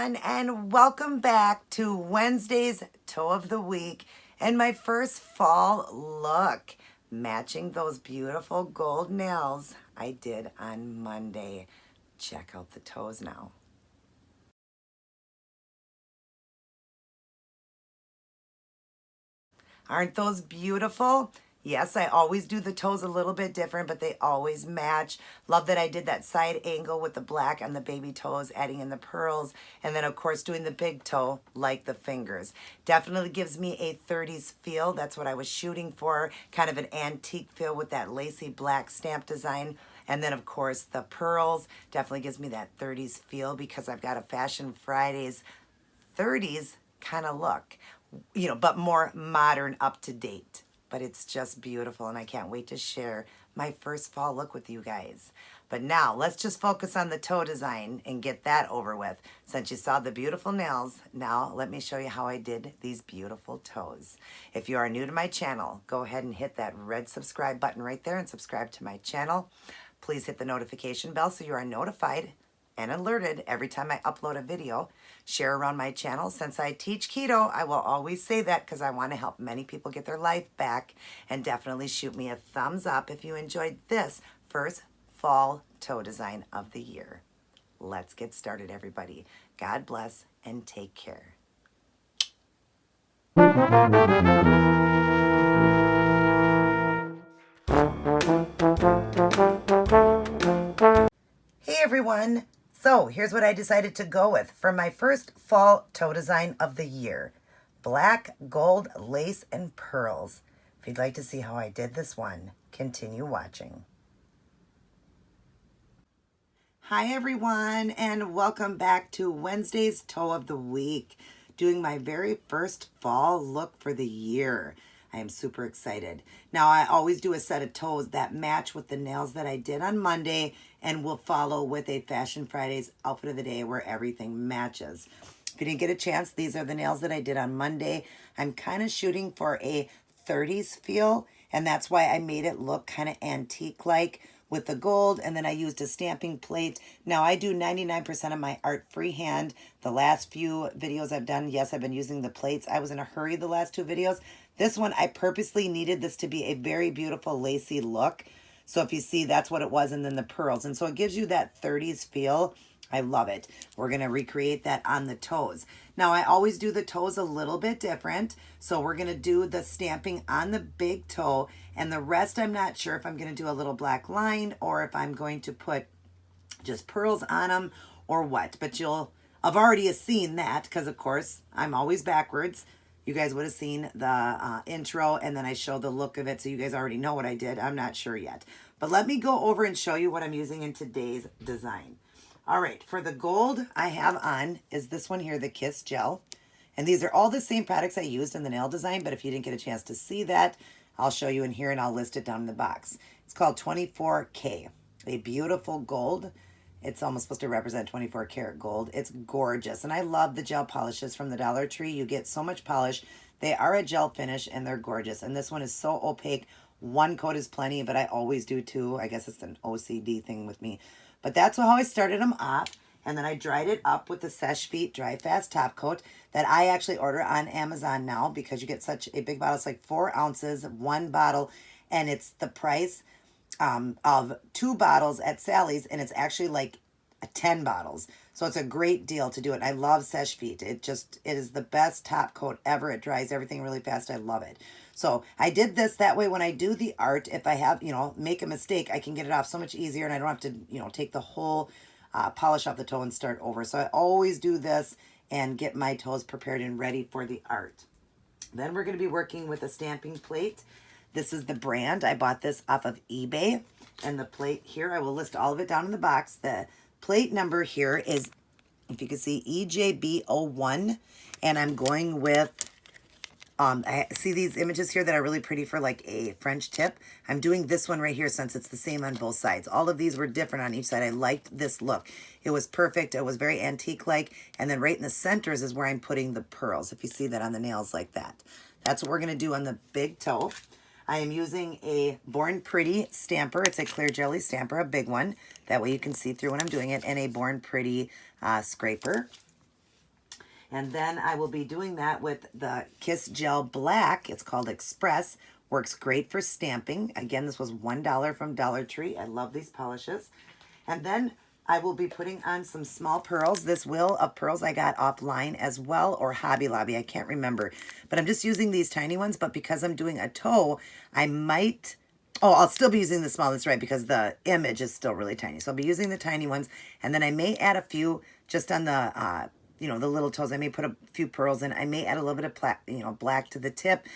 everyone, and welcome back to Wednesday's Toe of the Week and my first fall look, matching those beautiful gold nails I did on Monday. Check out the toes now. Aren't those beautiful? Yes, I always do the toes a little bit different, but they always match. Love that I did that side angle with the black on the baby toes, adding in the pearls, and then of course doing the big toe like the fingers. Definitely gives me a 30s feel. That's what I was shooting for, kind of an antique feel with that lacy black stamp design. And then of course the pearls definitely gives me that 30s feel because I've got a Fashion Fridays 30s kind of look, but more modern, up to date. But it's just beautiful, and I can't wait to share my first fall look with you guys. But now let's just focus on the toe design and get that over with. Since you saw the beautiful nails, now let me show you how I did these beautiful toes. If you are new to my channel, go ahead and hit that red subscribe button right there and subscribe to my channel. Please hit the notification bell so you are notified and alerted every time I upload a video. Share around my channel. Since I teach keto, I will always say that because I want to help many people get their life back. And definitely shoot me a thumbs up if you enjoyed this first fall toe design of the year. Let's get started, everybody. God bless and take care. Hey everyone! So here's what I decided to go with for my first fall toe design of the year. Black, gold, lace, and pearls. If you'd like to see how I did this one, continue watching. Hi everyone, and welcome back to Wednesday's Toe of the Week. Doing my very first fall look for the year. I am super excited. Now, I always do a set of toes that match with the nails that I did on Monday, and will follow with a Fashion Fridays outfit of the day where everything matches. If you didn't get a chance, these are the nails that I did on Monday. I'm kind of shooting for a 30s feel, and that's why I made it look kind of antique-like with the gold, and then I used a stamping plate. Now, I do 99% of my art freehand. The last few videos I've done, yes, I've been using the plates. I was in a hurry the last two videos. This one, I purposely needed this to be a very beautiful lacy look. So if you see, that's what it was, and then the pearls. And so it gives you that 30s feel. I love it. We're going to recreate that on the toes. Now, I always do the toes a little bit different. So we're going to do the stamping on the big toe. And the rest, I'm not sure if I'm going to do a little black line or if I'm going to put just pearls on them or what. But you'll have already seen that because, of course, I'm always backwards. You guys would have seen the intro, and then I show the look of it, so you guys already know what I did. I'm not sure yet. But let me go over and show you what I'm using in today's design. All right, for the gold I have on is this one here, the Kiss Gel. And these are all the same products I used in the nail design, but if you didn't get a chance to see that, I'll show you in here and I'll list it down in the box. It's called 24K, a beautiful gold. It's almost supposed to represent 24 karat gold. It's gorgeous. And I love the gel polishes from the Dollar Tree. You get so much polish. They are a gel finish and they're gorgeous. And this one is so opaque. One coat is plenty, but I always do two. I guess it's an OCD thing with me. But that's how I started them off. And then I dried it up with the Seche Feet Dry Fast Top Coat that I actually order on Amazon now because you get such a big bottle. It's like 4 ounces, one bottle. And it's the price of 2 bottles at Sally's, and it's actually like 10 bottles. So it's a great deal to do it. I love Seche Feet. It is the best top coat ever. It dries everything really fast. I love it. So I did this that way when I do the art, if I have, make a mistake, I can get it off so much easier and I don't have to, take the whole polish off the toe and start over. So I always do this and get my toes prepared and ready for the art. Then we're going to be working with a stamping plate. This is the brand. I bought this off of eBay. And the plate here, I will list all of it down in the box. The plate number here is, if you can see, EJB01. And I'm going with, I see these images here that are really pretty for like a French tip. I'm doing this one right here since it's the same on both sides. All of these were different on each side. I liked this look. It was perfect. It was very antique-like. And then right in the centers is where I'm putting the pearls, if you see that on the nails like that. That's what we're going to do on the big toe. I am using a Born Pretty stamper. It's a clear jelly stamper, a big one. That way you can see through when I'm doing it. And a Born Pretty scraper. And then I will be doing that with the Kiss Gel Black. It's called Express. Works great for stamping. Again, this was $1 from Dollar Tree. I love these polishes. And then I will be putting on some small pearls. This Wheel of Pearls I got offline as well, or Hobby Lobby. I can't remember. But I'm just using these tiny ones. But because I'm doing a toe, I might... Oh, I'll still be using the small. That's right, because the image is still really tiny. So I'll be using the tiny ones. And then I may add a few just on the, the little toes. I may put a few pearls in. I may add a little bit of, black to the tip.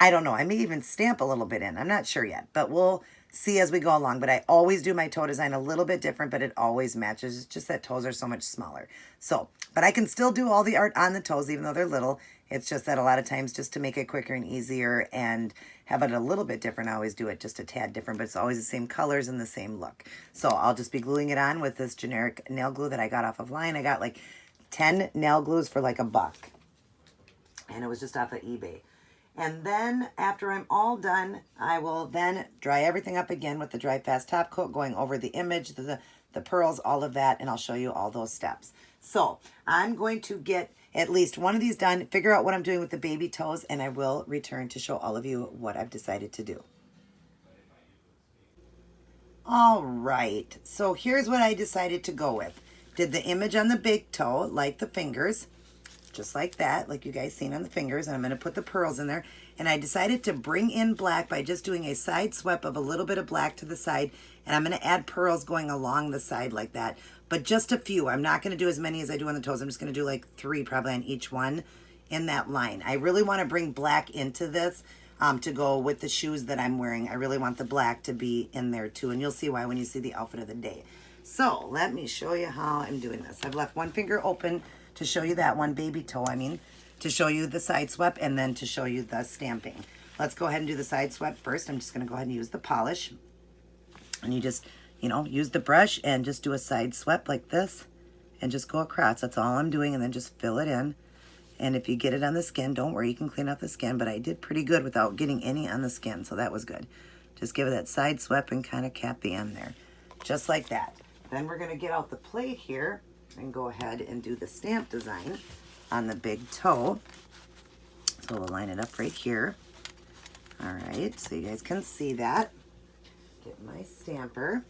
I don't know. I may even stamp a little bit in. I'm not sure yet, but we'll see as we go along. But I always do my toe design a little bit different, but it always matches. It's just that toes are so much smaller. So, but I can still do all the art on the toes, even though they're little. It's just that a lot of times, just to make it quicker and easier and have it a little bit different, I always do it just a tad different, but it's always the same colors and the same look. So I'll just be gluing it on with this generic nail glue that I got off of line. I got like 10 nail glues for like $1. And it was just off of eBay. And then after I'm all done, I will then dry everything up again with the Dry Fast Top Coat, going over the image, the pearls, all of that, and I'll show you all those steps. So I'm going to get at least one of these done, figure out what I'm doing with the baby toes, and I will return to show all of you what I've decided to do. All right, so here's what I decided to go with. Did the image on the big toe, like the fingers, just like that, like you guys seen on the fingers, and I'm going to put the pearls in there. And I decided to bring in black by just doing a side sweep of a little bit of black to the side, and I'm going to add pearls going along the side like that, but just a few. I'm not going to do as many as I do on the toes. I'm just going to do like 3 probably on each one in that line. I really want to bring black into this to go with the shoes that I'm wearing. I really want the black to be in there too, and you'll see why when you see the outfit of the day. So let me show you how I'm doing this. I've left one finger open to show you that one baby toe, to show you the side sweep and then to show you the stamping. Let's go ahead and do the side sweep first. I'm just going to go ahead and use the polish. And you just, use the brush and just do a side sweep like this and just go across. That's all I'm doing, and then just fill it in. And if you get it on the skin, don't worry, you can clean off the skin, but I did pretty good without getting any on the skin, so that was good. Just give it that side sweep and kind of cap the end there, just like that. Then we're going to get out the plate here and go ahead and do the stamp design on the big toe. So we'll line it up right here. All right, so you guys can see that. Get my stamper.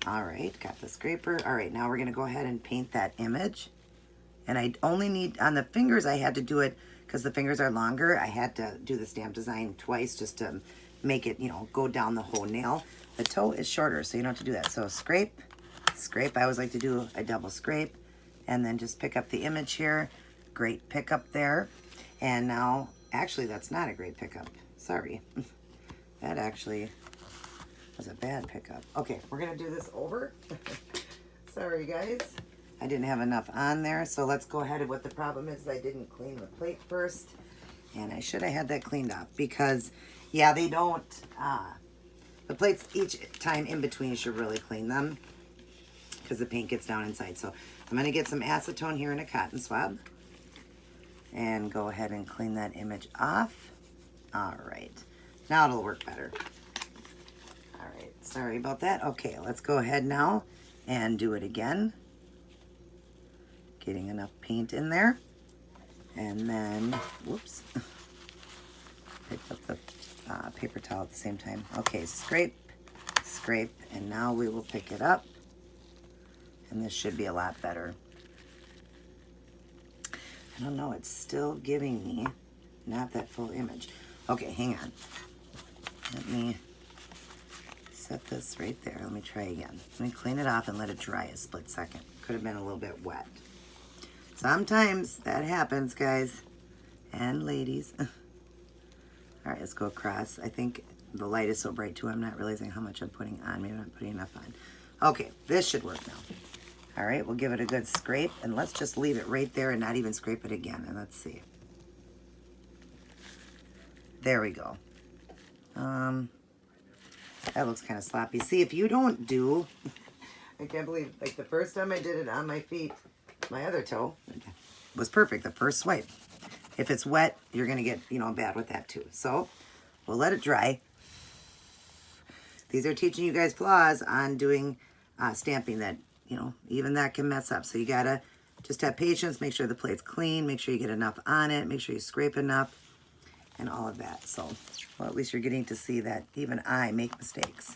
All right, got the scraper. All right, now we're going to go ahead and paint that image. And I only need, on the fingers, I had to do it because the fingers are longer. I had to do the stamp design twice just to make it, go down the whole nail. The toe is shorter, so you don't have to do that. So scrape, scrape. I always like to do a double scrape. And then just pick up the image here. Great pickup there. And now, actually, that's not a great pickup. Sorry. That actually was a bad pickup. Okay, we're going to do this over. Sorry, guys. I didn't have enough on there. So let's go ahead. And what the problem is I didn't clean the plate first. And I should have had that cleaned up because, yeah, they don't... the plates each time in between, you should really clean them because the paint gets down inside. So I'm going to get some acetone here in a cotton swab and go ahead and clean that image off. All right. Now it'll work better. All right. Sorry about that. Okay, let's go ahead now and do it again. Getting enough paint in there. And then, whoops. Picked up the paper towel at the same time. Okay, scrape, scrape, and now we will pick it up. And this should be a lot better. I don't know, it's still giving me not that full image. Okay, hang on. Let me set this right there. Let me try again. Let me clean it off and let it dry a split second. Could have been a little bit wet. Sometimes that happens, guys and ladies. All right, let's go across. I think the light is so bright too, I'm not realizing how much I'm putting on. Maybe I'm not putting enough on. Okay, this should work now. All right, we'll give it a good scrape, and let's just leave it right there and not even scrape it again. And let's see. There we go. That looks kind of sloppy. See, if you don't do, I can't believe, like the first time I did it on my feet, my other toe was perfect, the first swipe. If it's wet, you're going to get, bad with that too. So we'll let it dry. These are teaching you guys flaws on doing stamping that, even that can mess up. So you got to Just have patience, make sure the plate's clean, make sure you get enough on it, make sure you scrape enough, and all of that. So, well, at least you're getting to see that even I make mistakes.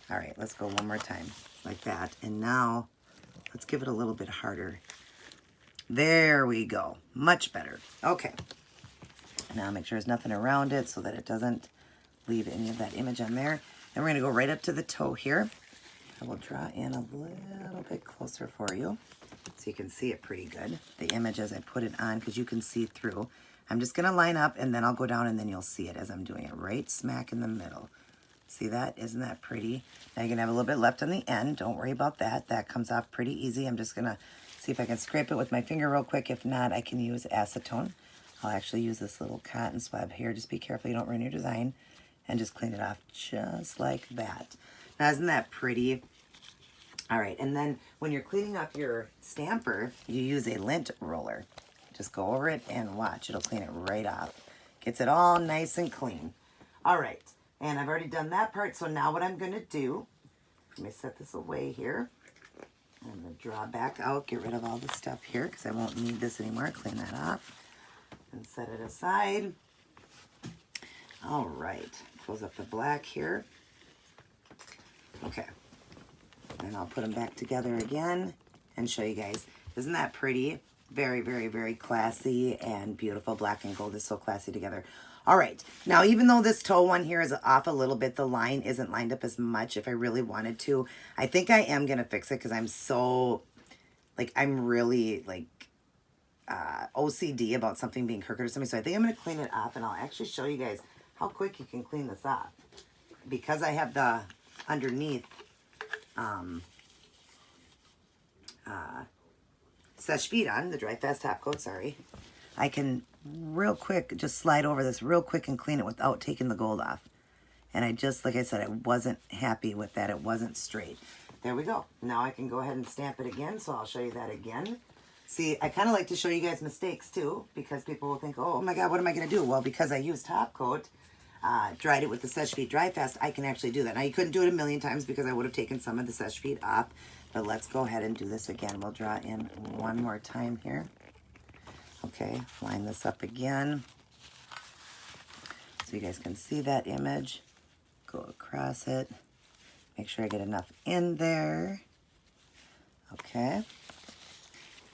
All right, let's go one more time, like that. And now, let's give it a little bit harder. There we go, much better. Okay, now make sure there's nothing around it so that it doesn't leave any of that image on there. And we're gonna go right up to the toe here. I will draw in a little bit closer for you so you can see it pretty good. The image as I put it on, because you can see through. I'm just gonna line up and then I'll go down and then you'll see it as I'm doing it right smack in the middle. See that? Isn't that pretty? Now you're gonna have a little bit left on the end. Don't worry about that. That comes off pretty easy. I'm just gonna see if I can scrape it with my finger real quick. If not, I can use acetone. I'll actually use this little cotton swab here. Just be careful you don't ruin your design. And just clean it off just like that. Now, isn't that pretty? All right, and then when you're cleaning up your stamper, you use a lint roller. Just go over it and watch. It'll clean it right off. Gets it all nice and clean. All right, and I've already done that part, so now what I'm going to do, let me set this away here. I'm going to draw back out, get rid of all the stuff here because I won't need this anymore. Clean that off and set it aside. All right, close up the black here. Okay, and I'll put them back together again and show you guys. Isn't that pretty? Very, very, very classy and beautiful. Black and gold is so classy together. All right, now even though this toe one here is off a little bit, the line isn't lined up as much if I really wanted to. I think I am gonna fix it because I'm so, like, I'm really like OCD about something being crooked or something. So I think I'm gonna clean it off and I'll actually show you guys how quick you can clean this off. Because I have the underneath Sesh Feet on, the Dry Fast Top Coat, sorry. I can real quick just slide over this real quick and clean it without taking the gold off. And I just, like I said, I wasn't happy with that. It wasn't straight. There we go. Now I can go ahead and stamp it again, so I'll show you that again. See, I kind of like to show you guys mistakes too, because people will think, oh my God, what am I going to do? Well, because I used top coat, dried it with the Sesh Feet Dry Fast, I can actually do that. Now, you couldn't do it a million times because I would have taken some of the Sesh Feet off, but let's go ahead and do this again. We'll draw in one more time here. Okay, line this up again so you guys can see that image. Go across it. Make sure I get enough in there. Okay.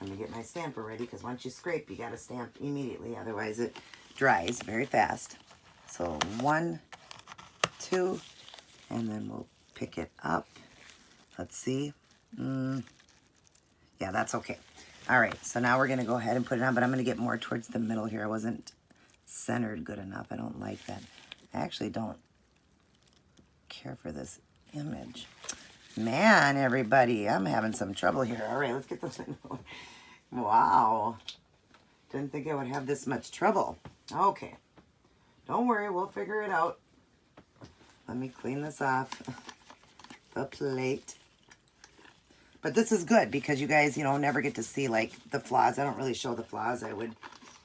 Let me get my stamper ready because once you scrape, you got to stamp immediately. Otherwise, it dries very fast. So 1, 2, and then we'll pick it up. Let's see. Yeah, that's okay. All right, so now we're going to go ahead and put it on, but I'm going to get more towards the middle here. I wasn't centered good enough. I don't like that. I actually don't care for this image. Man, everybody, I'm having some trouble here. All right, let's get this in. Wow. Didn't think I would have this much trouble. Okay. Don't worry, we'll figure it out. Let me clean this off the plate. But this is good because you guys, you know, never get to see like the flaws. I don't really show the flaws. I would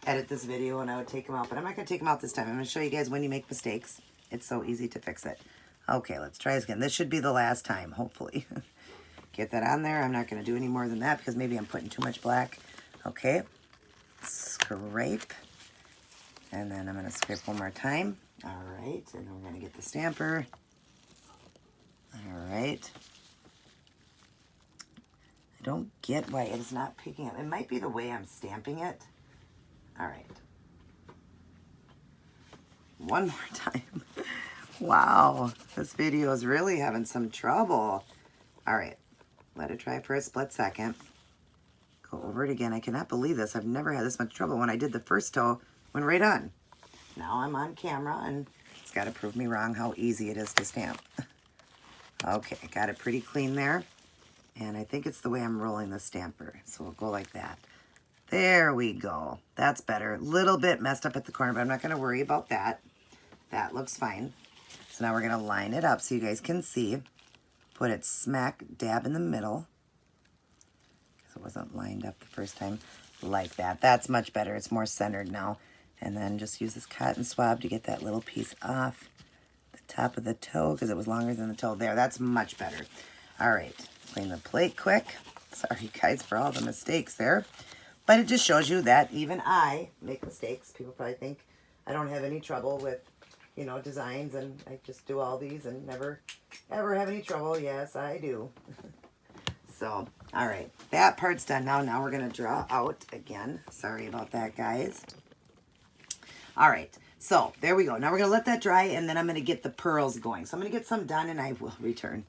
edit this video and I would take them out, but I'm not going to take them out this time. I'm going to show you guys when you make mistakes. It's so easy to fix it. Okay, let's try this again. This should be the last time, hopefully. Get that on there. I'm not going to do any more than that because maybe I'm putting too much black. Okay, scrape. And then I'm going to scrape one more time. All right, and then we're going to get the stamper. All right. I don't get why it is not picking up. It might be the way I'm stamping it. All right. One more time. Wow, this video is really having some trouble. All right, let it dry for a split second. Go over it again. I cannot believe this. I've never had this much trouble. When I did the first toe, went right on. Now I'm on camera and it's got to prove me wrong how easy it is to stamp. Okay, got it pretty clean there. And I think it's the way I'm rolling the stamper. So we'll go like that. There we go. That's better. Little bit messed up at the corner, but I'm not going to worry about that. That looks fine. So now we're going to line it up so you guys can see. Put it smack dab in the middle. Because it wasn't lined up the first time. Like that. That's much better. It's more centered now. And then just use this cotton swab to get that little piece off the top of the toe because it was longer than the toe. There, that's much better. All right. Clean the plate quick. Sorry guys for all the mistakes there. But it just shows you that even I make mistakes. People probably think I don't have any trouble with, you know, designs, and I just do all these and never ever have any trouble. Yes, I do. So, all right, that part's done now. Now we're going to draw out again. Sorry about that, guys. All right, so there we go. Now we're going to let that dry, and then I'm going to get the pearls going. So I'm going to get some done, and I will return.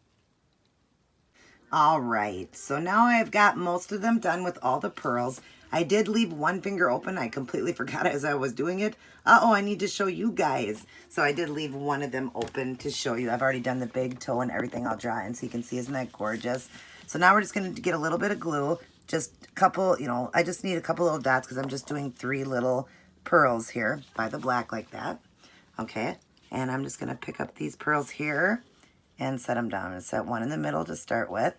All right, so now I've got most of them done with all the pearls. I did leave one finger open. I completely forgot as I was doing it. Uh-oh, I need to show you guys. So I did leave one of them open to show you. I've already done the big toe and everything. I'll draw in so you can see. Isn't that gorgeous? So now we're just going to get a little bit of glue. Just a couple, you know, I just need a couple little dots because I'm just doing 3 little pearls here by the black like that. Okay, and I'm just going to pick up these pearls here and set them down. And set one in the middle to start with,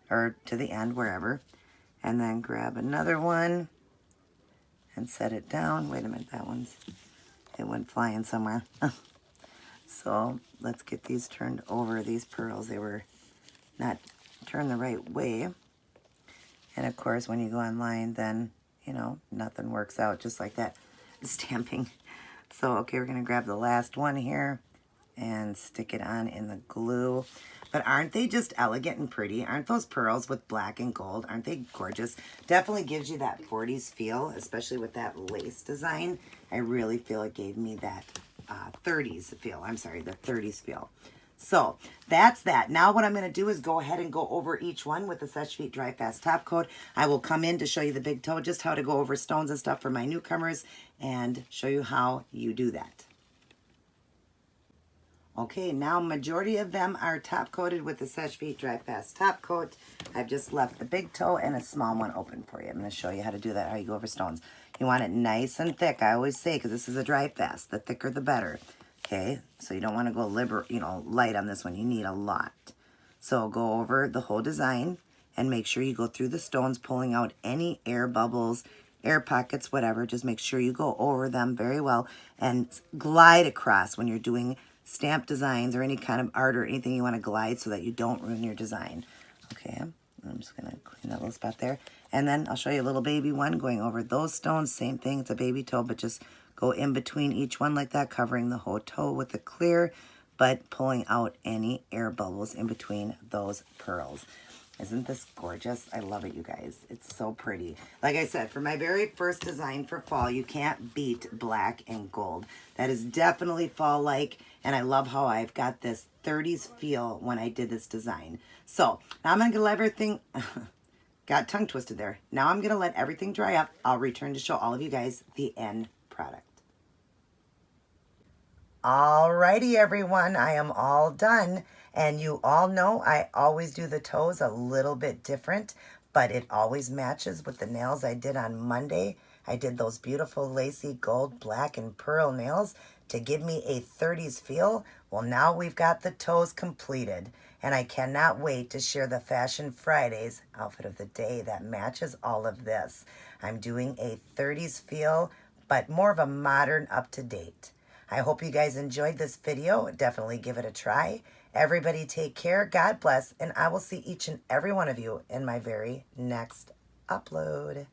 or to the end, wherever. And then grab another one and set it down. Wait a minute, it went flying somewhere. So let's get these turned over, these pearls. They were not turned the right way. And of course, when you go online, then, you know, nothing works out just like that. Stamping. So, okay, we're going to grab the last one here and stick it on in the glue. But aren't they just elegant and pretty? Aren't those pearls with black and gold? Aren't they gorgeous? Definitely gives you that 40s feel, especially with that lace design. I really feel it gave me that 30s feel. I'm sorry, the 30s feel. So that's that. Now what I'm going to do is go ahead and go over each one with the Seche Vite Dry Fast Top Coat. I will come in to show you the big toe, just how to go over stones and stuff for my newcomers, and show you how you do that. Okay, now majority of them are top coated with the Seche Vite Dry Fast Top Coat. I've just left the big toe and a small one open for you. I'm going to show you how to do that, how you go over stones. You want it nice and thick, I always say, because this is a dry fast. The thicker the better. Okay, so you don't want to go light on this one. You need a lot. So go over the whole design and make sure you go through the stones, pulling out any air bubbles, air pockets, whatever. Just make sure you go over them very well and glide across when you're doing stamp designs or any kind of art or anything. You want to glide so that you don't ruin your design. Okay, I'm just going to clean that little spot there. And then I'll show you a little baby one going over those stones. Same thing, it's a baby toe, but just go in between each one like that, covering the whole toe with the clear, but pulling out any air bubbles in between those pearls. Isn't this gorgeous? I love it, you guys. It's so pretty. Like I said, for my very first design for fall, you can't beat black and gold. That is definitely fall-like, and I love how I've got this 30s feel when I did this design. So, now I'm going to let everything... got tongue twisted there. Now I'm going to let everything dry up. I'll return to show all of you guys the end product. Alrighty, everyone. I am all done. And you all know I always do the toes a little bit different, but it always matches with the nails I did on Monday. I did those beautiful lacy gold, black, and pearl nails to give me a 30s feel. Well, now we've got the toes completed, and I cannot wait to share the Fashion Fridays outfit of the day that matches all of this. I'm doing a 30s feel, but more of a modern, up-to-date. I hope you guys enjoyed this video. Definitely give it a try. Everybody take care, God bless, and I will see each and every one of you in my very next upload.